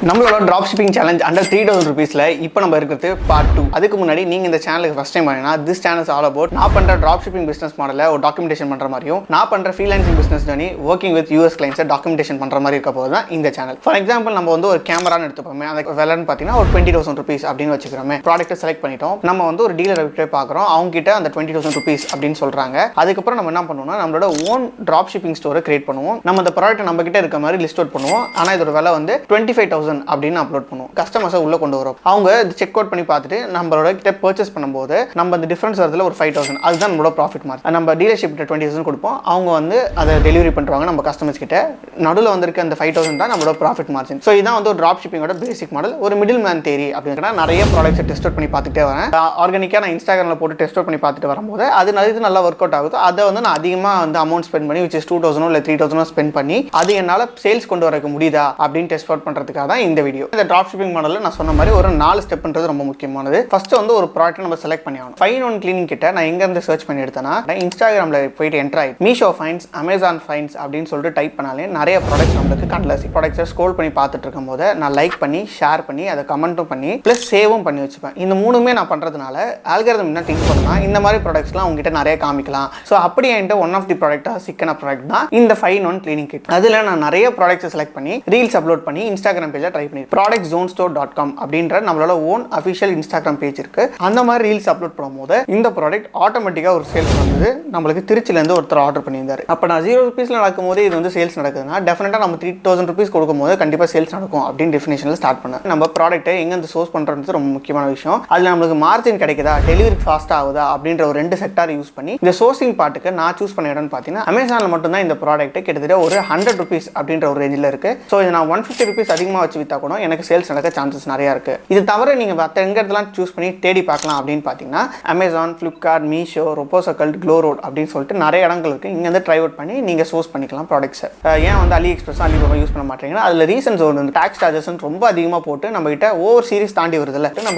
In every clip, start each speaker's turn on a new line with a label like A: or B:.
A: நம்மளோட drop shipping challenge under 3000 rupeesல இப்போ நம்ம இருக்கிறது பார்ட் 2. அதுக்கு முன்னாடி நீங்க இந்த சேனலுக்கு ஃபர்ஸ்ட் டைம் வரீங்கன்னா this channel is all about நான் பண்ற ட்ராப் ஷிப்பிங் பிசினஸ் மாடலை ஒரு டாக்குமெண்டேஷன் பண்ற மாதிரியும் நான் பண்ற freelancing business journey working with US கிளைண்ட்ஸை டாக்குமெண்டேஷன் பண்ற மாதிரி இருக்க போது தான் இந்த சேனல். ஃபார் எக்ஸாம்பிள் நம்ம வந்து ஒரு கேமரான்னு எடுத்துப்போமே, அந்த விலைன்னு பார்த்தீங்கன்னா ஒரு 20,000 rupees அப்படின்னு வச்சுக்கிறோமே. ப்ராடக்ட்டை செலக்ட் பண்ணிட்டோம், நம்ம வந்து ஒரு டீலரை போய் பார்க்குறோம், அவங்க கிட்ட அந்த 20,000 rupees அப்படின்னு சொல்றாங்க. அதுக்கப்புறம் நம்ம என்ன பண்ணுவோம்னா நம்மளோட ஓன் ட்ராப் ஷிப்பிங் ஸ்டோரை கிரியேட் பண்ணுவோம். நம்ம அந்த ப்ராடக்ட் நம்ம கிட்ட இருக்க மாதிரி லிஸ்ட் அவுட் பண்ணுவோம். ஆனால் இதோட விலை வந்து 25,000 அப்படின்னு அப்லோட் பண்ணுவோம். கஸ்டமர்ஸை உள்ள கொண்டு வரும், அவங்க செக் அவுட் பண்ணி பார்த்துட்டு நம்மளோட கிட்ட பர்ச்சேஸ் பண்ணும்போது நம்ம அந்த டிஃபரன்ஸ் வரதுல ஒரு 5,000 அதுதான் நம்மளோட ப்ராஃபிட் மார்ஜின். நம்ம டீலர்ஷிப் 20,000 கொடுப்போம், அவங்க வந்து அதை டெலிவரி பண்ணுவாங்க நம்ம கஸ்டமர்ஸ் கிட்ட. நடுவில் வந்திருக்க அந்த 5,000 தான் நம்மளோட ப்ராஃபிட் மார்ஜின். ஸோ இதான் வந்து ஒரு ட்ராப் ஷிப்பிங்கோட பேசிக் மாடல். ஒரு மிடில் மேன் தேரி அப்படின்னா நிறைய ப்ராடக்ட்ஸை டெஸ்ட் அவுட் பண்ணி பார்த்துட்டே வரேன். ஆர்கானிக்காக நான் இன்ஸ்டாகிராமில் போட்டு டெஸ்ட் அவுட் பண்ணி பார்த்துட்டு வரும்போது அது நல்லா ஒர்க் அவுட் ஆகுது. அதை வந்து நான் அதிகமாக வந்து அமௌண்ட் ஸ்பெண்ட் பண்ணி விச் இஸ் 2,000 இல்லை 3,000 ஸ்பெண்ட் பண்ணி அது என்னால் சேல்ஸ் கொண்டு வரக்கு முடியுதா அப்படின்னு டெஸ்ட் அவுட் பண்ணுறதுக்காக தான் இந்த வீடியோ. இந்த ட்ராப் ஷிப்பிங் மாடலில் நான் சொன்ன மாதிரி ஒரு 4 ஸ்டெப்ன்றது ரொம்ப முக்கியமானது. ஃபர்ஸ்ட் வந்து ஒரு ப்ராடக்ட் நம்ம செலக்ட் பண்ணி ஆகணும். ஃபைன் ஒன் கிளீனிங் கிட்ட நான் எங்கேருந்து சர்ச் பண்ணி எடுத்தேன்னா இன்ஸ்டாகிராமில் போயிட்டு என்டர் ஆகி மீஷோ ஃபைன்ஸ், அமேசான் ஃபைன்ஸ் அப்படின்னு சொல்லிட்டு டைப் பண்ணாலே நிறைய ப்ராடக்ட்ஸ் நம்மளுக்கு கண்ணில் ப்ராடக்ட்ஸை ஸ்க்ரோல் பண்ணி பார்த்துட்டு இருக்கும் போது நான் லைக் பண்ணி ஷேர் பண்ணி அதை கமெண்ட்டும் பண்ணி ப்ளஸ் சேவும் பண்ணி வச்சுப்பேன். இந்த மூணுமே நான் பண்ணுறதுனால ஆல்காரிதம் என்ன திங்க் பண்ணா இந்த மாதிரி ப்ராடக்ட்ஸ்லாம் உங்ககிட்ட நிறைய காமிக்கலாம். ஸோ அப்படி என்கிட்ட ஒன் ஆஃப் தி ப்ராடக்டாக சிக்கன ப்ராடக்ட் தான் இந்த ஃபைன் ஒன் கிளீனிங் கிட். அதில் நான் நிறைய ப்ராடக்ட்ஸை செலக்ட் பண்ணி ரீல்ஸ் அப்லோட் பண்ணி இன்ஸ்டாகிராம் பேஜில் ட்ரை பண்ணி productzonestore.com அப்படின்ற நம்மளோட ஓன் அஃபிஷியல் இன்ஸ்டாகிராம் பேஜ் இருக்கு. அந்த மாதிரி ரீல்ஸ் அப்லோட் பண்ணும்போது இந்த ப்ராடக்ட் ஆட்டோமேட்டிக்காக ஒரு சேல்ஸ் வந்தது. நம்மளுக்கு திருச்சிலேருந்து ஒருத்தர் ஆர்டர் பண்ணியிருந்தாரு. அப்போ நான் 0 rupeesல நடக்கும்போது இது வந்து சேல்ஸ் நடக்குதுன்னா டெஃபினட்டாக நம்ம 3,000 rupees கொடுக்கும்போது கண்டிப்பாக சேல்ஸ் நடக்கும் அப்படின்னு டெஃபினேஷனில் ஸ்டார்ட் பண்ணேன். நம்ம ப்ராடக்ட்டை எங்கேருந்து சோர்ஸ் பண்ணுறது ரொம்ப முக்கியமான விஷயம். அதில் நம்மளுக்கு மார்ஜின் கிடைக்குதா, டெலிவரி ஃபாஸ்ட்டாக ஆகுதா அப்படின்ற ஒரு 2 செக்டார் யூஸ் பண்ணி இந்த சோர்சிங் பார்ட்டுக்கு நான் சூஸ் பண்ண இடம்னு பார்த்தீங்கன்னா அமேசானில் மட்டும்தான் இந்த ப்ராடக்ட் கிட்டத்தட்ட ஒரு 100 rupees அப்படின்ற ஒரு ரேஞ்சில் இருக்கு. ஸோ இதை நான் 150 rupees அதிகமாக வச்சு விற்றா கூட எனக்கு சேல்ஸ் நடக்க சான்சஸ் நிறையா இருக்கு. இது தவிர நீங்கள் மற்ற எங்க இடத்துலாம் சூஸ் பண்ணி தேடி பார்க்கலாம் அப்படின்னு பார்த்தீங்கன்னா அமேசான், ஃப்ளிப்கார்ட், மீஷோ, ரொபோசக்கல், க்ளோ ரோட் அப்படின்னு சொல்லிட்டு நிறைய இடங்கள் இருக்குது. இங்கே வந்து ட்ரை அவுட் பண்ணி நீங்கள் சோர்ஸ் பண்ணிக்கலாம் ப்ராடக்ட்ஸை. ஏன் வந்து அலி எக்ஸ்பிரஸ், அலிபாபா யூஸ் பண்ண மாட்டேங்கன்னா அதில் ரீசன்ஸ் வந்து டேக்ஸ் சார்ஜஸ் ரொம்ப அதிகமாக போட்டு நம்மகிட்ட ஓவர் சீரிஸ் தாண்டி வருதில்ல,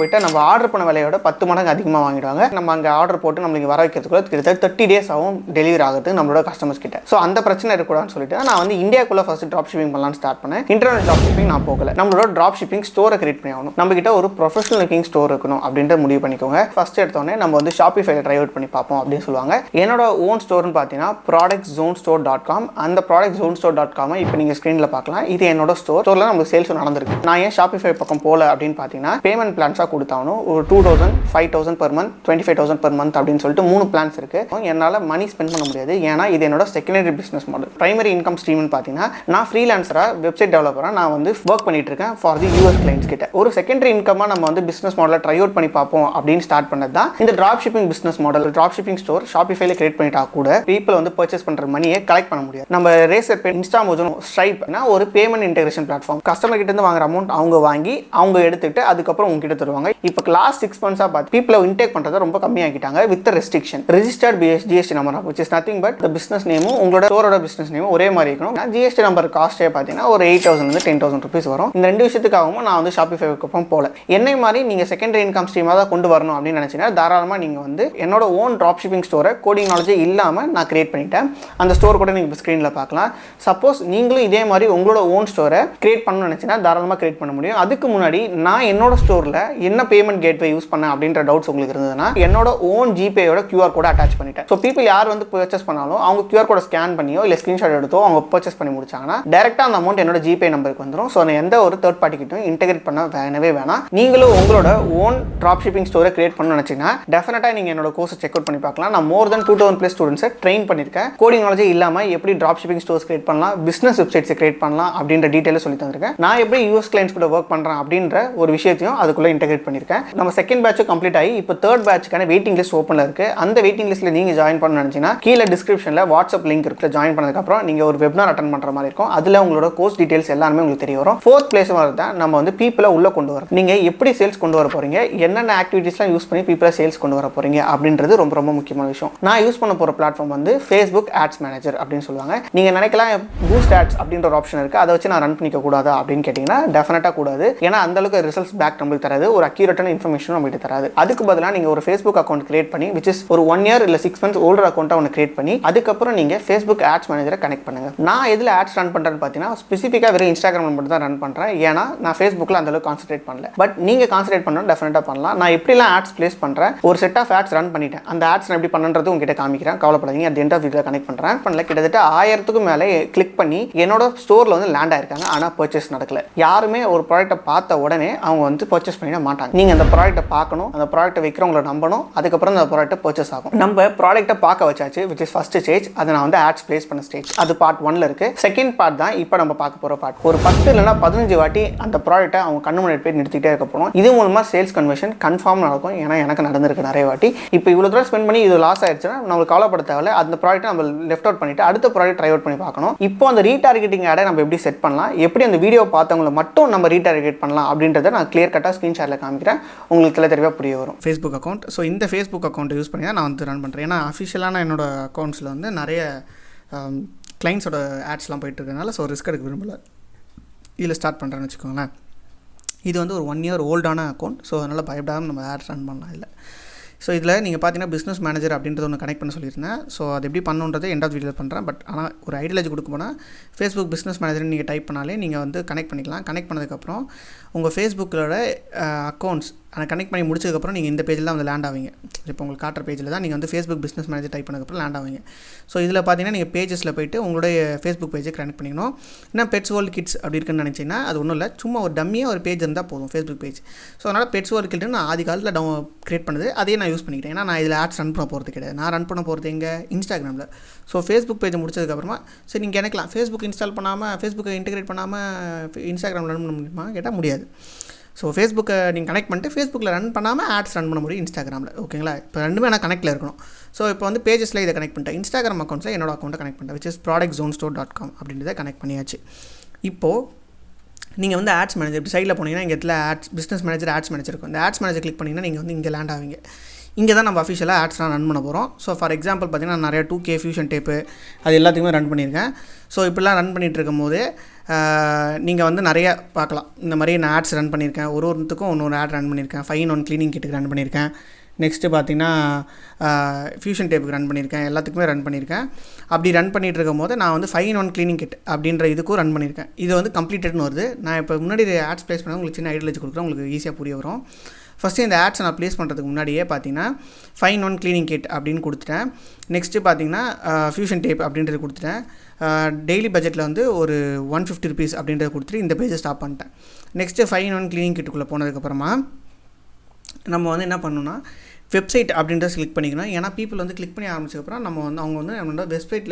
A: நம்ம ஆர்டர் பண்ண விலையோட 10 மடங்கு அதிகமாக வாங்கிடுவாங்க. நம்ம அங்கே ஆர்டர் போட்டு நம்மளுக்கு வர வைக்கிறதுக்குள்ள கிட்டத்தட்ட 30 days ஆகும் டெலிவரி ஆகுது நம்மளோட கஸ்டமர்ஸ் கிட்ட. ஸோ அந்த பிரச்சனை இருக்கக்கூடாதுன்னு சொல்லிட்டு நான் வந்து இந்தியாக்குள்ள ஃபர்ஸ்ட் ட்ராப் ஷிப்பிங் பண்ணலாம்னு ஸ்டார்ட் பண்ணேன். இன்டர்நெட் ட்ராப் ஷிப்பிங் நான் போகல. நம்மளோட ட்ராப் ஷிப்பிங் ஸ்டோரை கிரியேட் பண்ணி ஆகணும். நம்ம கிட்ட ஒரு ப்ரொஃபஷனல் லுக்கிங் ஸ்டோர் இருக்கணும் அப்படின்ற முடிவு பண்ணிக்கோங்க. ஃபர்ஸ்ட் எடுத்தோடனே நம்ம வந்து ஷாப்பிஃபைல ட்ரை அவுட் பண்ணி பார்ப்போம் அப்படின்னு சொல்லுவாங்க. என்னோட ஓன் ஸ்டோர்னு பார்த்தீங்கன்னா productzonestore.com. அந்த productzonestore.com இப்போ நீங்கள் ஸ்க்ரீனில் பார்க்கலாம். இது என்னோட ஸ்டோரில் நமக்கு சேல்ஸ் நடந்திருக்கு. நான் ஏன் ஷாப்பிஃபை பக்கம் போகல அப்படின்னு பார்த்தீங்கன்னா பேமெண்ட் பிளான்ஸாக கொடுத்தாலும் ஒரு 2,000, 5,000 per month, 25,000 per month அப்படின்னு சொல்லிட்டு 3 பிளான்ஸ் இருக்கு. என்னால் மணி ஸ்பெண்ட் பண்ண முடியாது. ஏன்னா இது என்னோட secondary business model. Primary income ஸ்ட்ரீம்னு பார்த்தீங்கன்னா நான் ஃப்ரீலான்சராக வெப்சைட் டெவலப்பராக நான் வந்து ஒர்க் பண்ணிட்டு இருக்கேன் ஃபார் தி யூஎஸ் கிளைண்ட்ஸ் கிட்ட. ஒரு செகண்டரி இன்கமாக நம்ம வந்து பிஸ்னஸ் மாடலை ட்ரை அவுட் பண்ணி பார்ப்போம் அப்படின்னு ஸ்டார்ட் பண்ணது தான் இந்த drop shipping business model. Drop shipping store ஷாப்பிஃபைல கிரியேட் பண்ணிட்டா கூட பீப்பிள் வந்து பர்ச்சேஸ் பண்ணுற மணியை கலெக்ட் பண்ண முடியாது. நம்ம ரேசர் பே, இன்ஸ்டாமோஜோ, ஸ்ட்ரைப்னா ஒரு பேமெண்ட் இன்டெகிரேஷன் பிளாட்ஃபார்ம். கஸ்டமர் கிட்ட இருந்து வாங்குற அமௌண்ட் அவங்க வாங்கி அவங்க எடுத்துட்டு அதுக்கப்புறம் உங்ககிட்ட தருவாங்க. இப்போ லாஸ்ட் 6 months பார்த்து பீப்பிள் இன்டேக் பண்ணுறதை ரொம்ப கம்மியாக்கிட்டாங்க with restriction. Registered GST number which is nothing but the business நேமும் உங்களோட ஸ்டோரோட பிஸ்னஸ் நேமும் ஒரே மாதிரி இருக்கணும். ஜிஎஸ்டி நம்பர் காஸ்ட்டே பார்த்தீங்கன்னா ஒரு 8,000 to 10,000 rupees வரும். இந்த 2 விஷயத்துக்காகவும் நான் வந்து ஷாப்பிஃபை பக்கம் போல. என்னை மாதிரி நீங்கள் செகண்டரி இன்கம் ஸ்ட்ரீமாக தான் கொண்டு வரணும் அப்படின்னு நினைச்சீங்கன்னா தாராளமாக நீங்கள் வந்து என்னோட ஓன் ட்ராப் ஷிப்பிங் ஸ்டோரை கோடிங் நாலேஜே இல்லாமல் நான் கிரியேட் பண்ணிட்டேன். அந்த ஸ்டோர் கூட நீங்கள் ஸ்க்ரீனில் பார்க்கலாம். சப்போஸ் நீங்களும் இதே மாதிரி உங்களோட ஓன் ஸ்டோரை கிரியேட் பண்ணணும்னு நினச்சிங்கன்னா தாராளமாக கிரியேட் பண்ண முடியும். அதுக்கு முன்னாடி நான் என்னோட ஸ்டோரில் என்ன பேமெண்ட் கேட்வே யூஸ் பண்ணேன் அப்படின்ற டவுட்ஸ் உங்களுக்கு இருந்ததுன்னா என்னோட ஓன் ஜிபேயோட QR கோட அட்டாச் பண்ணிட்டேன். ஸோ பீப்பிள் யார் வந்து பர்ச்சேஸ் பண்ணாலும் அவங்க QR கோட ஸ்கேன் பண்ணியோ இல்லை ஸ்க்ரீன்ஷாட் எடுத்தோ அவங்க பர்ச்சேஸ் பண்ணி முடிச்சாங்கன்னா டேரெக்டாக அந்த அமௌண்ட் என்னோட ஜிபே நம்பருக்கு வந்துடும். ஸோ எந்த ஒரு தேர்ட் பார்ட்டி கிட்டும் இன்டெகிரேட் பண்ண வேணாம். நீங்களும் உங்களோட ஓன் ட்ராப் ஷிப்பிங் ஸ்டோரை கிரியேட் பண்ணணும்னு நினச்சிங்கன்னா டெஃபினட்டாக நீங்கள் என்னோட கோர்ஸை செக் அவுட் பண்ணி பார்க்கலாம். நான் மோர் தென் 2,000+ ஸ்டூடெண்ட்ஸை ட்ரெயின் பண்ணியிருக்கேன். கோடிங் நாலேஜே இல்லாமல் எப்படி ட்ராப் ஷிப்பிங் ஸ்டோர்ஸ் கிரியேட் பண்ணலாம், பிஸ்னஸ் வெப்சைட்ஸை கிரியேட் பண்ணலாம் அப்படின்ற டீட்டெயிலை சொல்லி தந்திருக்கேன். நான் எப்படி யூஎஸ் கிளைண்ட்ஸ் கூட ஒர்க் பண்ணுறேன் அப்படின்ற ஒரு விஷயத்தையும் அதுக்குள்ளே இன்டெகிரேட் பண்ணியிருக்கேன். நம்ம செகண்ட் பேட்சும் கம்ப்ளீட் ஆகி இப்போ தேர்ட் பேட்சுக்கான வெயிட்டிங் லிஸ்ட் ஓப்பனில் இருக்குது. அந்த வெயிட்டிங் லிஸ்ட்டில் நீங்கள் ஜாயின் பண்ணணும்னு நினச்சிங்கன்னா கீழே டிஸ்கிரிப்ஷனில் வாட்ஸ்அப் லிங்க் இருக்குது. ஜாயின் பண்ணதுக்கப்புறம் நீங்கள் ஒரு வெபினார் அட்டன் பண்ணுற மாதிரி இருக்கும். அதில் உங்களோட கோர்ஸ் டீட்டெயில்ஸ் எல்லாமே உங்களுக்கு தெரிய வரும். 4th place தான் நம்ம வந்து பீப்பிளை உள்ள கொண்டு வரோம். நீங்கள் எப்படி சேல்ஸ் கொண்டு வர போகிறீங்க, என்னென்ன ஆக்டிவிட்டீஸ்லாம் யூஸ் பண்ணி பீப்பிளை சேல்ஸ் கொண்டு வர போகிறீங்க அப்படின்றது ரொம்ப ரொம்ப முக்கியமான விஷயம். நான் யூஸ் பண்ண போகிற பிளாட்ஃபார்ம் வந்து Facebook ஆட்ஸ் மேனேஜர் அப்படின்னு சொல்லுவாங்க. நீங்கள் நினைக்கலாம் பூஸ்ட் ஆட்ஸ் அப்படின்ற ஒரு ஆப்ஷன் இருக்குது, அதை வச்சு நான் ரன் பண்ணிக்க கூடாதா அப்படின்னு கேட்டிங்கன்னா டெஃபினட்டாக கூடாது. ஏன்னா அந்தளவுக்கு ரிசல்ட்ஸ் பேக் நம்மளுக்கு தராது, ஒரு அக்யூரேட்டான இன்ஃபர்மேஷனும் நம்மகிட்ட தராது. அதுக்கு பதிலாக நீங்கள் ஒரு Facebook அக்கௌண்ட் கிரியேட் பண்ணி விச் இஸ் ஒரு 1 year இல்லை 6 months ஓல்டர் அக்கௌண்ட்டை ஒன்று கிரியேட் பண்ணி அதுக்கப்புறம் நீங்கள் Facebook ஆட்ஸ் மேனேஜரை கனெக்ட் பண்ணுங்கள். நான் எதில் ஆட்ஸ் ரன் பண்ணுறேன்னு பார்த்தீங்கன்னா ஸ்பெசிஃபிக்காக வெறும் இன்ஸ்டாகிராமில் மட்டும் தான் ரன் பண்ணுறேன். பண்ணுறேன். ஏன்னா நான் ஃபேஸ்புக்கில் அந்தளவுக்கு கான்சன்ட்ரேட் பண்ணல. பட் நீங்கள் கான்சன்ட்ரேட் பண்ணணும், டெஃபினட்டாக பண்ணலாம். நான் எப்படிலாம் ஆட்ஸ் ப்ளேஸ் பண்ணுறேன், ஒரு செட் ஆஃப் ஆட்ஸ் ரன் பண்ணிட்டேன். அந்த ஆட்ஸ் நான் எப்படி பண்ணுறது உங்ககிட்ட காமிக்கிறேன், கவலைப்படாதீங்க. அது எண்ட் ஆஃப் வீடியோவில் கனெக்ட் பண்ணுறேன். பண்ணல கிட்டத்தட்ட 1000க்கும் மேலே கிளிக் பண்ணி என்னோட ஸ்டோரில் வந்து லேண்ட் ஆயிருக்காங்க. ஆனால் பர்ச்சேஸ் நடக்கல. யாருமே ஒரு ப்ராடக்ட்டை பார்த்த உடனே அவங்க வந்து பர்ச்சேஸ் பண்ணிட மாட்டாங்க. நீங்கள் அந்த ப்ராடக்ட்டை பார்க்கணும், அந்த ப்ராடக்ட்டை வைக்கிறவங்கள நம்பணும், அதுக்கப்புறம் அந்த ப்ராடக்ட்டை பர்ச்சேஸ் ஆகும். நம்ம ப்ராடக்ட்டை பார்க்க வச்சாச்சு, விச் இஸ் ஃபர்ஸ்ட் ஸ்டேஜ். அதை நான் வந்து ஆட்ஸ் ப்ளேஸ் பண்ண ஸ்டேஜ். அது பார்ட் 1ல இருக்கு. செகண்ட் பார்ட் தான் இப்போ நம்ம பார்க்க போகிற பார்ட். ஒரு 10 இல்லைனா 15 வாட்டி அந்த ப்ராடக்ட்டை அவங்க கண்ணு முன்னாடி போய் நிறுத்திட்டே இருக்க போகிறோம். இது மூலமாக சேல்ஸ் கன்வர்ஷன் கன்ஃபார்ம் நடக்கும். ஏன்னா எனக்கு நடந்திருக்கு நிறைய வாட்டி. இப்போ இவ்வளோ தூரம் ஸ்பெண்ட் பண்ணி இது லாஸ் ஆயிடுச்சுன்னா நம்மளுக்கு கவலைப்பட தேவையில்ல. அந்த ப்ராடக்ட்டை நம்ம லெஃப்ட் அவுட் பண்ணிட்டு அடுத்த ப்ராடக்ட் ட்ரை அவுட் பண்ணி பார்க்கணும். இப்போ அந்த ரீடார்கெட்டிங் ஆடை நம்ம எப்படி செட் பண்ணலாம், எப்படி அந்த வீடியோ பார்த்தவங்களை மட்டும் நம்ம ரீடார்கெட் பண்ணலாம் அப்படின்றத நான் கிளியர் கட்டாக ஸ்க்ரீன்ஷாட்டில் காமிக்கிறேன். உங்களுக்கு தெளிவாக புரிய வரும். Facebook account. ஸோ இந்த ஃபேஸ்புக் அக்கௌண்ட்டை யூஸ் பண்ணி தான் நான் வந்து ரன் பண்ணுறேன். ஏன்னா அஃபிஷியலான என்னோட அக்கௌண்ட்ஸில் வந்து நிறைய கிளைண்ட்ஸோட ஆட்ஸ்லாம் போயிட்டு இருக்கனால ஸோ ரிஸ்க் எடுக்க விரும்பலை. இதில் ஸ்டார்ட் பண்ணுறேன்னு வச்சுக்கோங்களேன். இது வந்து ஒரு 1 year ஓல்டான அக்கௌண்ட். ஸோ அதனால் பயப்படாமல் நம்ம ஆட்ஸ் ரன் பண்ணலாம். இல்லை ஸோ இதில் நீங்கள் பார்த்தீங்கன்னா பிஸ்னஸ் மேனேஜர் அப்படின்றது ஒன்று கனெக்ட் பண்ண சொல்லியிருந்தேன். ஸோ அது எப்படி பண்ணுன்றது எண்ட் ஆஃப் வீடியோவில் பண்ணுறேன். பட் ஆனால் ஒரு ஐடியாலஜி கொடுக்க போனால் ஃபேஸ்புக் பிஸ்னஸ் மேனேஜர்னு நீங்கள் டைப் பண்ணாலே நீங்கள் வந்து கனெக்ட் பண்ணிக்கலாம். கனெக்ட் பண்ணதுக்கப்புறம் உங்கள் ஃபேஸ்புக்கோட அக்கௌண்ட்ஸ் அதை கனெக்ட் பண்ணி முடிச்சதுக்கப்புறம் நீங்கள் இந்த பேஜில் தான் வந்து லேண்ட் ஆவீங்க. இப்போ உங்களுக்கு காட்டுற பேஜில் தான் நீங்கள் வந்து ஃபேஸ்புக் பிஸ்னஸ் மேனேஜர் டைப் பண்ணதுக்கப்புறம் லேண்ட் ஆவீங்க. ஸோ இதில் பார்த்தீங்கன்னா நீங்கள் பேஜஸில் போய்ட்டு உங்களுடைய ஃபேஸ்புக் பேஜை கனெக்ட் பண்ணிக்கணும். ஏன்னா பெட்ஸ் வேர்ல்ட் கிட்ஸ் அப்படி இருக்குன்னு நினச்சிங்கன்னா அது ஒன்றும் இல்லை, சும்மா ஒரு டம்மியாக ஒரு பேஜ் இருந்தால் போதும் ஃபேஸ்புக் பேஜ். ஸோ அதனால் பெட்ஸ் வேர்ல்ட் கிட்னு நான் ஆதி காலத்தில் கிரியேட் பண்ணுது அதே நான் யூஸ் பண்ணிக்கிட்டேன். ஏன்னா நான் இதில் ஆட்ஸ் ரன் பண்ண போகிறது கிடையாது. நான் ரன் பண்ண போகிறது எங்கே, இன்ஸ்டாகிராமில். ஸோ ஃபேஸ்புக் பேஜை முடிச்சதுக்கப்புறமா சரி நீங்கள் நினைக்கலாம் ஃபேஸ்புக் இன்ஸ்டால் பண்ணாமல் ஃபேஸ்புக்கை இன்டெகிரேட் பண்ணாமல் இன்ஸ்டாகிராமில் ரன் பண்ண முடியுமா கேட்டால் முடியாது. ஸோ ஃபேஸ்புக்கை நீங்கள் கனெக்ட் பண்ணிட்டு ஃபேஸ்புக்கில் ரன் பண்ணாமல் ஆட்ஸ் ரன் பண்ண முடியும் இன்ஸ்டாகிராமில். ஓகேங்களா? இப்போ ரெண்டுமே நான் கனெக்டில் இருக்கணும். ஸோ இப்போ வந்து பேஜஸில் இதை கனெக்ட் பண்ணிட்டேன். இன்ஸ்டாகிராம் அக்கௌண்ட்ஸில் என்னோட அக்கௌண்ட்டை கனெக்ட் பண்ணிட்டேன், விச் இஸ் productzonestore.com அப்படின்றத கனெக்ட் பண்ணியாச்சு. இப்போது நீங்கள் வந்து ஆட்ஸ் மேனேஜர் இப்படி சைடில் போனீங்கன்னா இங்கே இடத்துல ads business manager ads manager இருக்கும். இந்த ஆட்ஸ் மேனேஜர் கிளிக் பண்ணிங்கன்னா நீங்கள் வந்து இங்கே லேண்ட் ஆவீங்க. இங்கே தான் நம்ம அஃபிஷியலாக ஆட்ஸ்லாம் ரன் பண்ண போகிறோம். ஸோ ஃபார் எக்ஸாம்பிள் பார்த்தீங்கன்னா நிறைய 2K ஃபியூஷன் டேப்பு அது எல்லாத்துக்குமே ரன் பண்ணியிருக்கேன். ஸோ இப்படிலாம் ரன் பண்ணிகிட்டு இருக்கும் போது நீங்கள் வந்து நிறைய பார்க்கலாம். இந்த மாதிரி நான் ஆட்ஸ் ரன் பண்ணியிருக்கேன். ஒருத்தருக்கும் ஒன்று ஆட் ரன் பண்ணியிருக்கேன். 5-in-1 க்ளீனிங் கிட்டுக்கு ரன் பண்ணியிருக்கேன். நெக்ஸ்ட்டு பார்த்தீங்கன்னா ஃபியூஷன் டேப்புக்கு ரன் பண்ணியிருக்கேன். எல்லாத்துக்குமே ரன் பண்ணியிருக்கேன். அப்படி ரன் பண்ணிகிட்டு இருக்கும் போது நான் வந்து 5-in-1 க்ளீனிங் கிட் அப்படின்ற இதுக்கும் ரன் பண்ணியிருக்கேன். இது வந்து கம்ப்ளீட்டட்னு வருது. நான் இப்போ முன்னாடி ஆட்ஸ் ப்ளேஸ் பண்ண உங்களுக்கு சின்ன ஐடியாலஜி கொடுக்குறேன், உங்களுக்கு ஈஸியாக புரிய வரும். ஃபஸ்ட்டு இந்த ஆட்ஸை நான் ப்ளேஸ் பண்ணுறதுக்கு முன்னாடியே பார்த்தீங்கன்னா 5-in-1 க்ளீனிங் கிட் அப்படின்னு கொடுத்துட்டேன். நெக்ஸ்ட்டு பார்த்தீங்கன்னா ஃபியூஷன் டேப் அப்படின்றது கொடுத்துட்டேன். டெய்லி பட்ஜெட்டில் வந்து ஒரு 150 rupees அப்படின்றத கொடுத்துட்டு இந்த பேஜை ஸ்டாப் பண்ணிட்டேன். நெக்ஸ்ட்டு 5-in-1 க்ளீனிங் கிட்டுக்குள்ளே போனதுக்கப்புறமா நம்ம வந்து என்ன பண்ணணும்னா வெப்சைட் அப்படின்றத கிளிக் பண்ணிக்கணும். ஏன்னா பீப்புள் வந்து கிளிக் பண்ணி ஆரம்பிச்சதுக்கப்புறம் நம்ம வந்து அவங்க வந்து நம்மளோட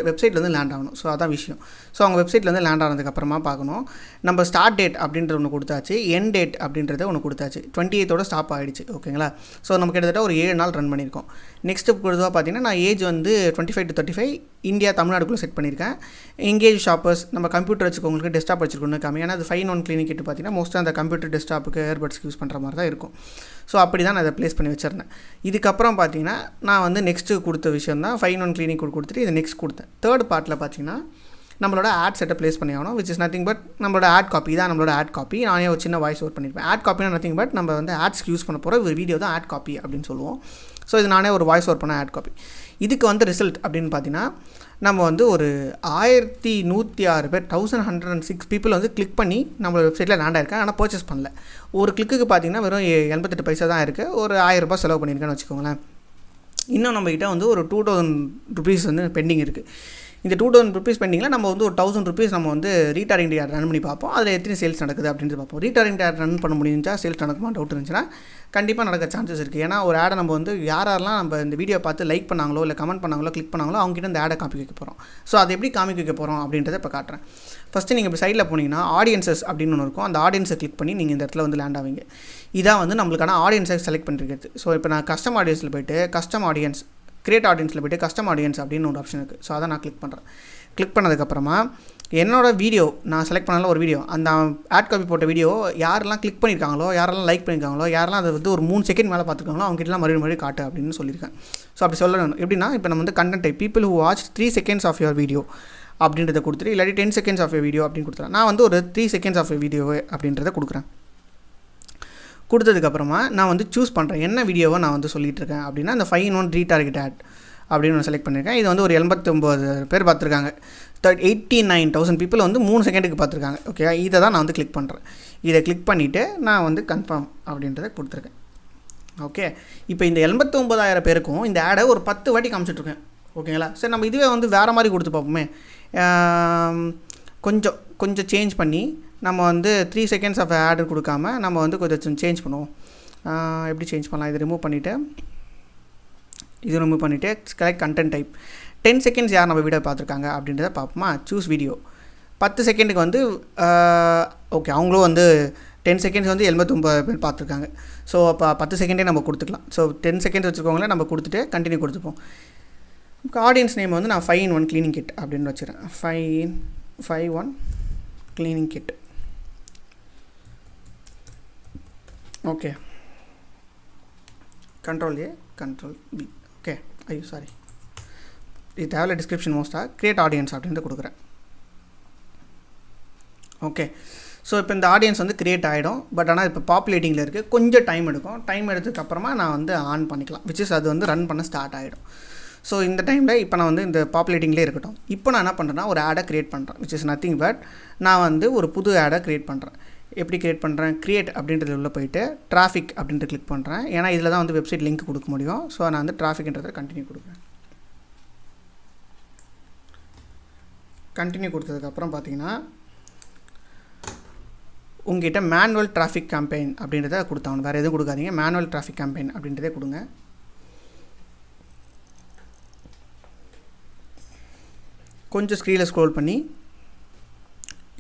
A: வெப்சைட்டில் வந்து லேண்ட் ஆகணும். ஸோ அதான் விஷயம். ஸோ அவங்க வெப்சைட்டில் வந்து லேண்ட் ஆனதுக்கப்புறமா பார்க்கணும். நம்ம ஸ்டார்ட் டேட் அப்படின்ற ஒன்று கொடுத்தாச்சு, எண்ட் டேட் அப்படின்றத ஒன்று கொடுத்தாச்சு. 28th ஸ்டாப் ஆகிடுச்சு. ஓகேங்களா? ஸோ நம்ம கிட்டத்தட்ட ஒரு 7 நாள் ரன் பண்ணியிருக்கோம். நெக்ஸ்ட்டு பொதுவாக பார்த்தீங்கன்னா நான் ஏஜ் வந்து 25 to 35 இந்தியா தமிழ்நாடுக்குள்ளே செட் பண்ணியிருக்கேன். எங்கேஜ் ஷாப்பர்ஸ் நம்ம கம்ப்யூட்டர் வச்சுக்கவங்களுக்கு டெஸ்க்டாப் வச்சுருக்கணும் கம்மி. ஏன்னா அது 5-in-1 க்ளீனிங் கிட்டு பார்த்தீங்கன்னா மோஸ்ட்டாக அந்த கம்ப்யூட்டர் டெஸ்க்டாப்புக்கு ஏர்பட்ஸ்க்கு யூஸ் பண்ணுற மாதிரி தான் இருக்கும். ஸோ அப்படி தான் நான் அதை ப்ளேஸ் பண்ணி வச்சுருந்தேன். இதுக்கப்புறம் பார்த்தீங்கன்னா நான் வந்து நெக்ஸ்ட்டு கொடுத்த விஷயம் தான் 5-in-1 க்ளீனிங் கொடுத்துட்டு இதை நெக்ஸ்ட் கொடுத்தேன். தேர்ட் பார்ட்டில் பார்த்தீங்கன்னா நம்மளோட ஆட் செட்டை ப்ளேஸ் பண்ணி ஆகணும், விச் இஸ் நத்திங் பட் நம்மளோட ஆட் காப்பி தான். நம்மளோட ஆட் காப்பி நானே ஒரு சின்ன வாய்ஸ் ஓவர் பண்ணியிருப்பேன். ஆட் காப்பினா நத்திங் பட் நம்ம வந்து ஆட்ஸ்க்கு யூஸ் பண்ண போகிற ஒரு வீடியோ தான் ஆட் காப்பி அப்படின்னு சொல்லுவோம். ஸோ இது நானே ஒரு வாய்ஸ் ஓவர் பண்ண ஆட் காப்பி. இதுக்கு வந்து ரிசல்ட் அப்படின்னு பார்த்தீங்கன்னா நம்ம வந்து ஒரு 1106 பேர் 1106 பீப்புள் வந்து கிளிக் பண்ணி நம்மளோட வெப்சைட்டில் லேண்ட் ஆயிருக்காங்க. ஆனால் பர்ச்சேஸ் பண்ணல. ஒரு கிளிக்கு பார்த்தீங்கன்னா வெறும் 88 பைசா தான் இருக்குது. ஒரு 1000 ரூபாய் செலவு பண்ணியிருக்கேன்னு வச்சுக்கோங்களேன். இன்னும் நம்மகிட்ட வந்து ஒரு 2000 rupees வந்து பெண்டிங் இருக்குது. இந்த 2000 rupees பெண்டிங்கில் நம்ம வந்து ஒரு 1000 rupees நம்ம வந்து ரீடார்கெட்டிங் ஆட் ரன் பண்ணி பார்ப்போம். அதில் எத்தனை சேல்ஸ் நடக்குது அப்படின்ட்டு பார்ப்போம். ரீடார்கெட்டிங் ஆட் ரன் பண்ண முடிஞ்சால் சேல்ஸ் நடக்குமா டவுட் இருந்துச்சுன்னா கண்டிப்பாக நடக்க சான்சஸ் இருக்குது. ஏன்னா ஒரு ஆடை நம்ம வந்து யாரெல்லாம் நம்ம இந்த வீடியோ பார்த்து லைக் பண்ணாங்களோ இல்லை கமெண்ட் பண்ணாங்களோ கிளிக் பண்ணாங்களோ அவங்ககிட்ட இந்த ஆடை காப்பி வைக்க போகிறோம். ஸோ அதை எப்படி காமிக்க வைக்க போகிறோம் அப்படின்றத இப்போ காட்டுறேன். ஃபஸ்ட்டு நீங்கள் இப்போ சைடில் போனீங்கன்னா ஆடியன்சஸ் அப்படின்னு ஒன்று இருக்கும். அந்த ஆடியன்ஸை கிளிக் பண்ணி நீங்கள் இந்த இடத்துல வந்து லேண்ட் ஆவீங்க. இதான் வந்து நம்மளுக்கான ஆடியன்ஸை செலக்ட் பண்ணிருக்கிறது. ஸோ இப்போ நான் கஸ்டம் ஆடியன்ஸில் போய்ட்டு கஸ்டம் ஆடியன்ஸ் கிரியேட் ஆடியன்ஸில் போய்ட்டு கஸ்டம் ஆடியன்ஸ் அப்படின்னு ஒரு ஆப்ஷன் இருக்குது. ஸோ அதை நான் கிளிக் பண்ணுறேன். கிளிக் பண்ணதுக்கப்புறமா என்னோடய வீடியோ நான் செலக்ட் பண்ணால ஒரு வீடியோ அந்த ஆட் காப்பி போட்ட வீடியோ யாரெல்லாம் கிளிக் பண்ணியிருக்காங்களோ யாரெல்லாம் லைக் பண்ணியிருக்காங்களோ யாரெல்லாம் அதை வந்து ஒரு 3 செகண்ட் மேலே பார்த்துருக்காங்களோ அவங்ககிட்டலாம் மறுபடியும் காட்டு அப்படின்னு சொல்லியிருக்கேன். ஸோ அப்படி சொல்லணும். எப்படின்னா இப்போ நம்ம வந்து content type people who watch 3 seconds of your video அப்படின்றத கொடுத்துட்டு இல்லாட்டி 10 seconds ஆஃப் யுவர் வீடியோ அப்படின்னு கொடுத்துறேன். நான் வந்து ஒரு 3 seconds ஆஃப் வீடியோ அப்படின்றத கொடுக்குறேன். கொடுத்ததுக்கப்புறமா நான் வந்து சூஸ் பண்ணுறேன் என்ன வீடியோவை நான் வந்து சொல்லிகிட்டு இருக்கேன் அப்படின்னா இந்த 5-in-1 ரீடார்கெட் ஆட் அப்படின்னு நான் செலக்ட் பண்ணியிருக்கேன். இது வந்து ஒரு 89 பேர் பார்த்துருக்காங்க. 89,000 பீப்புள் வந்து 3 செகண்டுக்கு பார்த்துருக்காங்க. ஓகே, இதை தான் நான் வந்து கிளிக் பண்ணுறேன். இதை கிளிக் பண்ணிவிட்டு நான் வந்து கன்ஃபார்ம் அப்படின்றத கொடுத்துருக்கேன். ஓகே, இப்போ இந்த 89,000 பேருக்கும் இந்த ஆடை ஒரு 10 வாட்டி காமிச்சிட்ருக்கேன். ஓகேங்களா? சரி, நம்ம இதுவே வந்து வேறு மாதிரி கொடுத்து பார்ப்போமே. கொஞ்சம் சேஞ்ச் பண்ணி நம்ம வந்து 3 செகண்ட்ஸ் ஆஃப் ஆடு கொடுக்காம நம்ம வந்து கொஞ்சம் சேஞ்ச் பண்ணுவோம். எப்படி சேஞ்ச் பண்ணலாம்? இதை ரிமூவ் பண்ணிவிட்டு செலக்ட் கண்டென்ட் டைப். 10 செகண்ட்ஸ் யார் நம்ம வீடியோ பார்த்துருக்காங்க அப்படின்றத பார்ப்போமா. Choose video. 10 செகண்டுக்கு வந்து ஓகே, அவங்களும் வந்து 10 செகண்ட்ஸ் வந்து 89 பேர் பார்த்துருக்காங்க. ஸோ அப்போ 10 செகண்டே நம்ம கொடுத்துக்கலாம். ஸோ 10 செகண்ட்ஸ் வச்சுருக்கவங்களே நம்ம கொடுத்துட்டு கண்டினியூ கொடுத்துப்போம். ஆடியன்ஸ் நேம் வந்து நான் 5-in-1 க்ளீனிங் கிட் அப்படின்னு வச்சுக்கிறேன். 5-in-1 cleaning kit. Okay, Ctrl+A Ctrl+B. Okay, ஐயோ சாரி, இது தேவையில்ல. டிஸ்கிரிப்ஷன் மோஸ்ட்டாக க்ரியேட் ஆடியன்ஸ் அப்படின்ட்டு கொடுக்குறேன். ஓகே, ஸோ இப்போ இந்த ஆடியன்ஸ் வந்து க்ரியேட் ஆகிடும். பட் ஆனால் இப்போ பாப்புலேட்டிங்கில் இருக்குது. கொஞ்சம் டைம் எடுக்கும். டைம் எடுத்ததுக்கப்புறமா நான் வந்து ஆன் பண்ணிக்கலாம். அது வந்து ரன் பண்ண ஸ்டார்ட் ஆகிடும். ஸோ இந்த டைமில் இப்போ நான் வந்து இந்த பாப்புலேட்டிங்லேயே இருக்கட்டும். இப்போ நான் என்ன பண்ணுறேன்னா ஒரு ஆடை க்ரியேட் பண்ணுறேன். நத்திங் பட் நான் வந்து ஒரு புது ஆடை க்ரியேட் பண்ணுறேன். எப்படி க்ரியேட் பண்ணுறேன்? க்ரியேட் அப்படின்றது உள்ளே போயிட்டு டிராஃபிக் அப்படின்ட்டு கிளிக் பண்ணுறேன். ஏன்னா இதில் தான் வந்து வெப்சைட் லிங்க் கொடுக்க முடியும். ஸோ நான் வந்து டிராஃபிக்ன்றதை கண்டினியூ கொடுக்குறேன். கண்டினியூ கொடுத்ததுக்கப்புறம் பார்த்தீங்கன்னா உங்கள்கிட்ட மேனுவல் டிராஃபிக் கேம்பெயின் அப்படின்றத கொடுத்தாங்க. வேறு எதுவும் கொடுக்காதீங்க. மேனுவல் டிராஃபிக் கேம்பெயின் அப்படின்றதே கொடுங்க. கொஞ்சம் ஸ்க்ரீனில் ஸ்க்ரோல் பண்ணி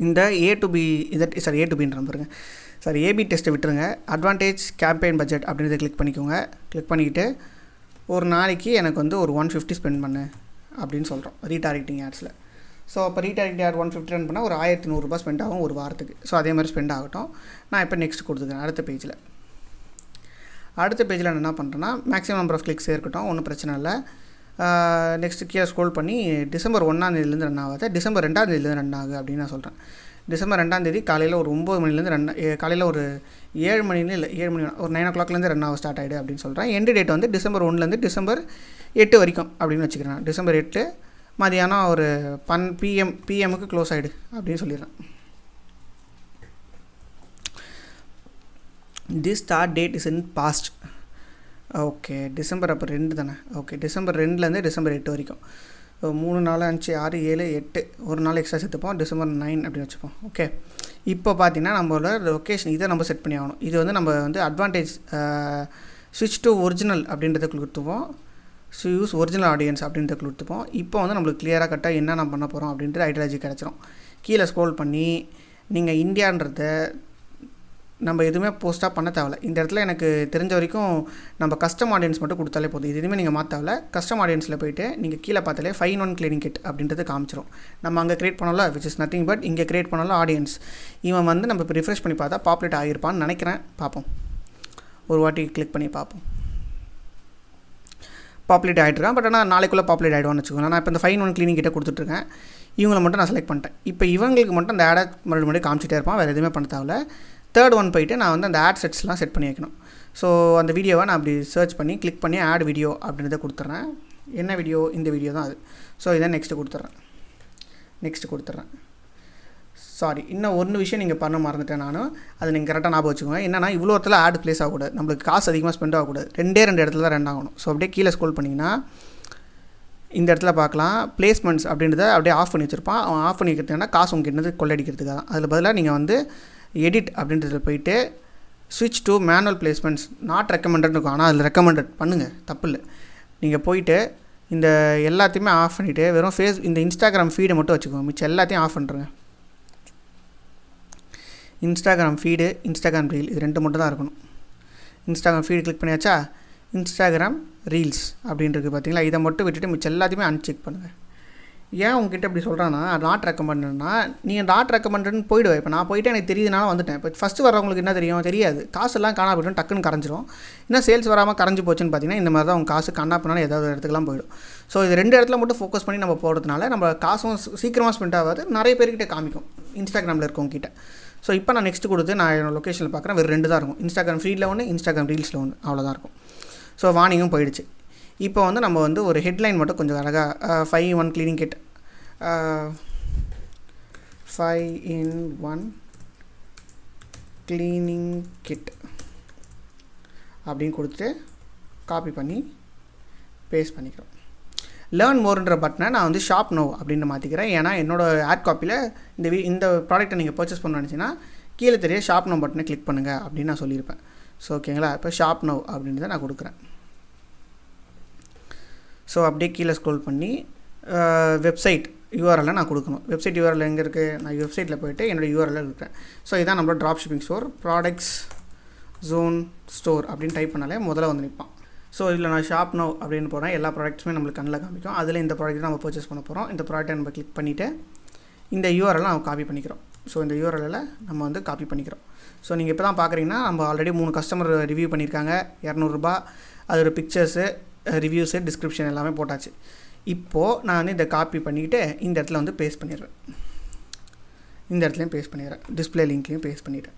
A: இந்த ஏபி டெஸ்ட்டை விட்டுருங்க. அட்வான்டேஜ் கேம்பெயின் பட்ஜெட் அப்படின்றத கிளிக் பண்ணிக்கோங்க. கிளிக் பண்ணிக்கிட்டு ஒரு நாளைக்கு எனக்கு வந்து ஒரு 150 ஸ்பெண்ட் பண்ணு அப்படின்னு சொல்கிறோம் ரீடார்கெட்டிங் ஆட்ஸில். ஸோ அப்போ ரீடார்கெட்டிங் ஆட் 150 ரன் பண்ணால் ஒரு 1100 ரூபாய் ஸ்பெண்ட் ஆகும் ஒரு வாரத்துக்கு. ஸோ அதே மாதிரி ஸ்பெண்ட் ஆகட்டும். நான் இப்போ நெக்ஸ்ட் கொடுத்துக்கிறேன். அடுத்த பேஜில் நான் என்ன பண்ணுறேன்னா மேக்ஸிமம் நம்பர் ஆஃப் கிளிக்ஸே இருக்கட்டும், ஒன்றும் பிரச்சனை இல்லை. நெக்ஸ்ட்டு கீழே ஸ்க்ரோல் பண்ணி டிசம்பர் 1 ரன் ஆகாது, டிசம்பர் 2 ரன் ஆகுது அப்படின்னு நான் சொல்கிறேன். டிசம்பர் 2 காலையில் ஒரு 9 மணிலேருந்து காலையில் ஒரு 7 மணின்னு இல்லை 7 மணி ஒரு 9 o'clockலேருந்து ரன் ஆக ஸ்டார்ட் ஆகிடு அப்படின்னு சொல்கிறேன். எண்டு டேட் வந்து டிசம்பர் 1 டிசம்பர் 8 வரைக்கும் அப்படின்னு வச்சுக்கிறேன். டிசம்பர் 8 மதியானம் ஒரு பிஎம்முக்கு க்ளோஸ் ஆகிடு அப்படின்னு சொல்லிடுறேன். This start date is in past. Okay, December அப்போ 2 தானே. ஓகே, டிசம்பர் 2 டிசம்பர் 8 வரைக்கும் 3 4 5 6 7 8 ஒரு நாள் எக்ஸ்ட்ரா சேர்த்துப்போம். டிசம்பர் 9 அப்படின்னு வச்சுப்போம். ஓகே, இப்போ பார்த்தீங்கன்னா நம்மளோட லொக்கேஷன் இதை நம்ம செட் பண்ணி ஆகணும். இது வந்து நம்ம வந்து அட்வான்டேஜ் ஸ்விட்ச் டு ஒரிஜினல் அப்படின்றத கொடுத்துப்போம். யூஸ் ஒரிஜினல் ஆடியன்ஸ் அப்படின்றத கொடுத்துப்போம். இப்போ வந்து நம்மளுக்கு கிளியராக கட்டாக என்ன நம்ம பண்ண போகிறோம் அப்படின்றது ஐடியாலஜி கிடச்சிரும். கீழே ஸ்க்ரோல் பண்ணி நீங்கள் இந்தியான்றத நம்ம எதுவுமே போஸ்ட்டாக பண்ண தேவையில்ல. இந்த இடத்துல எனக்கு தெரிஞ்ச வரைக்கும் நம்ம கஸ்டம் ஆடியன்ஸ் மட்டும் கொடுத்தாலே போதும். இது எதுவுமே நீங்கள் மாற்றாவில்ல. கஸ்டம் ஆடியன்ஸில் போய்ட்டு நீங்கள் கீழே பார்த்தாலே 5-in-1 க்ளீனிங் கிட் அப்படின்றது காமிச்சிரும். நம்ம அங்கே க்ரியேட் பண்ணல, விச் இஸ் நத்திங் பட் இங்கே க்ரியேட் பண்ணல ஆடியன்ஸ். இவன் வந்து நம்ம இப்போ ரிஃப்ரெஷ் பண்ணி பார்த்தா பாப்புலேட் ஆகியிருப்பான்னு நினைக்கிறேன். பார்ப்போம், ஒரு வாட்டி கிளிக் பண்ணி பார்ப்போம். பாப்புலேட் ஆகிட்டுருக்கேன். பட் ஆனால் நாளைக்குள்ளே பாப்புலேட் ஆகிடுவான்னு வச்சுக்கோங்க. நான் இப்போ இந்த 5-in-1 க்ளீனிங் கிட்ட கொடுத்துட்ருக்கேன். இவங்களை மட்டும் நான் செலக்ட் பண்ணிட்டேன். இப்போ இவங்களுக்கு மட்டும் அந்த ஆடை மறுபடியும் காமிச்சிட்டே இருப்பான். வேறு எதுவுமே பண்ண தேவையில்ல. தேர்ட் ஒன் போய்ட்டு நான் வந்து அந்த ஆட் செட்ஸ்லாம் செட் பண்ணி வைக்கணும். ஸோ அந்த வீடியோவை நான் அப்படி சர்ச் பண்ணி கிளிக் பண்ணி ஆட் வீடியோ அப்படின்றத கொடுத்துட்றேன். என்ன வீடியோ? இந்த வீடியோ தான் அது. ஸோ இதை நெக்ஸ்ட்டு கொடுத்துட்றேன். சாரி, இன்னும் ஒரு விஷயம் நீங்கள் பண்ண மறந்துட்டேன் நானும். அதை நீங்கள் கரெக்டாக ஞாபகம் வச்சுக்கோங்க. என்னன்னா இவ்வளோ இடத்துல ஆட் ப்ளேஸ் ஆகக்கூடாது. நம்மளுக்கு காசு அதிகமாக ஸ்பெண்ட் ஆகக்கூடாது. 2 இடத்துல தான் ரன் ஆகணும். ஸோ அப்படியே கீழே ஸ்க்ரோல் பண்ணிங்கன்னா இந்த இடத்துல பார்க்கலாம் பிளேஸ்மெண்ட்ஸ் அப்படின்றத அப்படியே ஆஃப் பண்ணி வச்சுருப்பான். அவன் ஆஃப் பண்ணி வைக்கிறதுனா காசு உங்களுக்கு என்னது கொள்ளடிக்கிறதுக்காக தான். அதில் பதிலாக நீங்கள் வந்து எடிட் அப்படின்றதுல போயிட்டு ஸ்விட்ச் டு மேனுவல் பிளேஸ்மெண்ட்ஸ் நாட் ரெக்கமெண்டட்னு இருக்கும். ஆனால் அதில் ரெக்கமெண்டட் பண்ணுங்கள், தப்பு இல்லை. நீங்கள் போயிட்டு இந்த எல்லாத்தையுமே ஆஃப் பண்ணிவிட்டு வெறும் இந்த இன்ஸ்டாகிராம் ஃபீடை மட்டும் வச்சுக்கோங்க. மிச்சம் எல்லாத்தையும் ஆஃப் பண்ணுறேங்க. இன்ஸ்டாகிராம் ஃபீடு, இன்ஸ்டாகிராம் ரீல், இது 2 மட்டும் தான் இருக்கணும். இன்ஸ்டாகிராம் ஃபீடு கிளிக் பண்ணியாச்சா? இன்ஸ்டாகிராம் ரீல்ஸ் அப்படின்றது பார்த்தீங்களா? இதை மட்டும் விட்டுட்டு மிச்சம் எல்லாத்தையுமே அன்செக் பண்ணுங்கள். ஏன் உங்ககிட்ட இப்படி சொல்கிறான்னா நாட் ரெக்கமெண்டட்னா நீங்கள் நாட் ரெக்கமெண்டட்னு போய்டுவேன். இப்போ நான் போய்ட்டு எனக்கு தெரியுதுனால வந்துட்டேன். இப்போ ஃபஸ்ட்டு வரவங்களுக்கு என்ன தெரியாது. காசுலாம் காணா போய்டும், டக்குன்னு கரைஞ்சிரும். இன்னும் சேல்ஸ் வராமல் கரைஞ்சி போச்சுன்னு பார்த்தீங்கன்னா இந்த மாதிரி தான் உங்கள் காசு கண்ணா பண்ணாலும் ஏதாவது இடத்துக்குலாம் போய்டும். ஸோ இது 2 இடத்துல மட்டும் ஃபோக்கஸ் பண்ணி நம்ம போகிறதுனால நம்ம காசும் சீக்கிரமாக ஸ்பெண்ட் ஆகாது, நிறைய பேர்கிட்ட காமிக்கும் இன்ஸ்டாகிராமில் இருக்கவங்ககிட்ட. ஸோ இப்போ நான் நெக்ஸ்ட் கொடுத்து நான் என்னோட லொக்கேஷனில் பார்க்குறேன். வெறும் 2 தான் இருக்கும். இன்ஸ்டாகிராம் ஃபீடில் ஒன்று, இன்ஸ்டாகிராம் ரீல்ஸில் ஒன்று, அவ்வளோதான் இருக்கும். ஸோ வார்னிங்கும் போயிடுச்சு. இப்போ வந்து நம்ம வந்து ஒரு ஹெட்லைன் மட்டும் கொஞ்சம் அழகாக 5-in-1 cleaning kit 5-in-1 cleaning kit அப்படின்னு கொடுத்துட்டு காப்பி பண்ணி பேஸ்ட் பண்ணிக்கிறோம். லேர்ன் மோர்ன்ற பட்டனை நான் வந்து ஷாப் நோ அப்படின்னு மாற்றிக்கிறேன். ஏன்னா என்னோடய ஆட் காப்பியில் இந்த ப்ராடக்ட்டை நீங்கள் பர்ச்சேஸ் பண்ண நினச்சின்னா கீழே தெரிய ஷாப் நோ பட்டனை கிளிக் பண்ணுங்கள் அப்படின்னு நான் சொல்லியிருப்பேன். ஸோ ஓகேங்களா, இப்போ ஷாப் நோ அப்படின்றத நான் கொடுக்குறேன். ஸோ அப்படியே கீழே ஸ்க்ரோல் பண்ணி வெப்சைட் யூஆர்எல்லை நான் கொடுக்கணும். வெப்சைட் யூஆர்எல் எங்கே இருக்குது? நான் வெப்சைட்டில் போய்ட்டு என்னோடய யூஆர்எல் இருக்கிறேன். ஸோ இதான் நம்மளோட drop shipping store. Products zone store அப்படின்னு டைப் பண்ணாலே முதல்ல வந்து நிற்பான். ஸோ இதில் நான் ஷாப் நோ அப்படின்னு போகிறேன். எல்லா ப்ராடக்ட்ஸுமே நம்மளுக்கு கண்ணில் காமிக்கும். அதில் இந்த ப்ராடக்ட் நம்ம பர்ச்சேஸ் பண்ண போகிறோம். இந்த ப்ராடக்ட்டை நம்ம கிளிக் பண்ணிவிட்டு இந்த யூஆர்எல் நம்ம காப்பி பண்ணிக்கிறோம். ஸோ இந்த யூஆர்எல்லில் நம்ம வந்து காப்பி பண்ணிக்கிறோம். ஸோ நீங்கள் இப்போ தான் பார்க்குறீங்கன்னா நம்ம ஆல்ரெடி 3 கஸ்டமர் ரிவ்யூ பண்ணியிருக்காங்க. $200 அதோட பிக்சர்ஸு, ரிவ்யூஸு, டிஸ்கிரிப்ஷன் எல்லாமே போட்டாச்சு. இப்போது நான் வந்து இதை காப்பி பண்ணிக்கிட்டு இந்த இடத்துல வந்து பேஸ்ட் பண்ணிடுறேன். இந்த இடத்துலையும் பேஸ்ட் பண்ணிடுறேன். டிஸ்பிளே லிங்க்லேயும் பேஸ்ட் பண்ணிடுறேன்.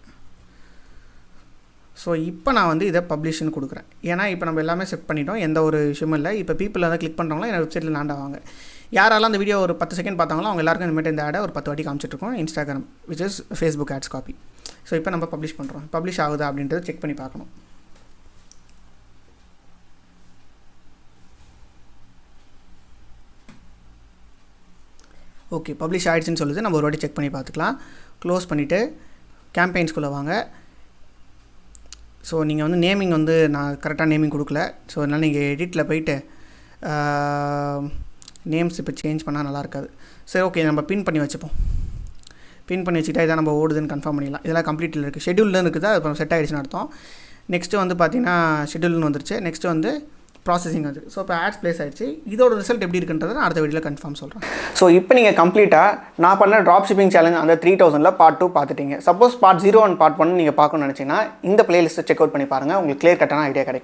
A: ஸோ இப்போ நான் வந்து இதை பப்ளிஷ்னு கொடுக்குறேன். ஏன்னா இப்போ நம்ம எல்லாமே செட் பண்ணிட்டோம், எந்த ஒரு விஷயமும் இல்லை. இப்போ பீப்பிள் வந்து கிளிக் பண்ணுறவங்களோ என் வெப்சைட்டில் லேண்ட் ஆவாங்க. யாரெல்லாம் அந்த வீடியோ ஒரு 10 செகண்ட் பார்த்தாங்களோ அவங்க எல்லாருக்கும் இந்தமாதிரி இந்த ஆடை ஒரு 10 வாட்டி காமிச்சிட்ருக்கோம். Instagram which is Facebook ads copy. So இப்போ நம்ம பப்ளிஷ் பண்ணுறோம். பப்ளிஷ் ஆகுதா அப்படின்றத செக் பண்ணி பார்க்கணும். ஓகே, பப்ளிஷ் ஆகிடுச்சின்னு சொல்லுது. நம்ம ஒரு வாட்டி செக் பண்ணி பார்த்துக்கலாம். க்ளோஸ் பண்ணிவிட்டு கேம்பெயின்ஸ்குள்ளே வாங்க. ஸோ நீங்கள் வந்து நேமிங் வந்து நான் கரெக்டாக நேமிங் கொடுக்கல. ஸோ அதனால் நீங்கள் எடிட்டில் போயிட்டு நேம்ஸ் இப்போ சேஞ்ச் பண்ணால் நல்லா இருக்காது. சரி, ஓகே, நம்ம பின் பண்ணி வச்சுப்போம். பின் பண்ணி வச்சுக்கிட்டா இதான் நம்ம ஓடுதுன்னு கன்ஃபார்ம் பண்ணிடலாம். இதெல்லாம் கம்ப்ளீட்டில் இருக்குது. ஷெட்யூல்னு இருக்குது, அது அப்புறம் செட் ஆகிடுச்சுன்னு அர்த்தம். நெக்ஸ்ட்டு வந்து பார்த்தீங்கன்னா ஷெட்யூல்னு வந்துருச்சு. நெக்ஸ்ட்டு வந்து ப்ராசஸிங் வந்து. ஸோ இப்போ ஆட்ஸ் ப்ளேஸ் ஆகிடுச்சு. இதோட ரிசல்ட் எப்படி இருக்குன்றதை நான் அடுத்த வீடியோவில் கன்ஃபார்ம் சொல்கிறேன். ஸோ இப்போ நீங்கள் கம்ப்ளீட்டாக நான் பண்ண ட்ராப் ஷிப்பிங் சேலஞ்ச் அந்த 3000 Part-2 பார்த்துட்டீங்க. சப்போஸ் Part-0 and Part-1 நீங்கள் பார்க்கணும்னு நினச்சிங்கன்னா இந்த பிளேலிஸ்ட்டை செக் அவுட் பண்ணி பாருங்கள். உங்களுக்கு கிளியர் கட்டான ஐடியா கிடைக்கும்.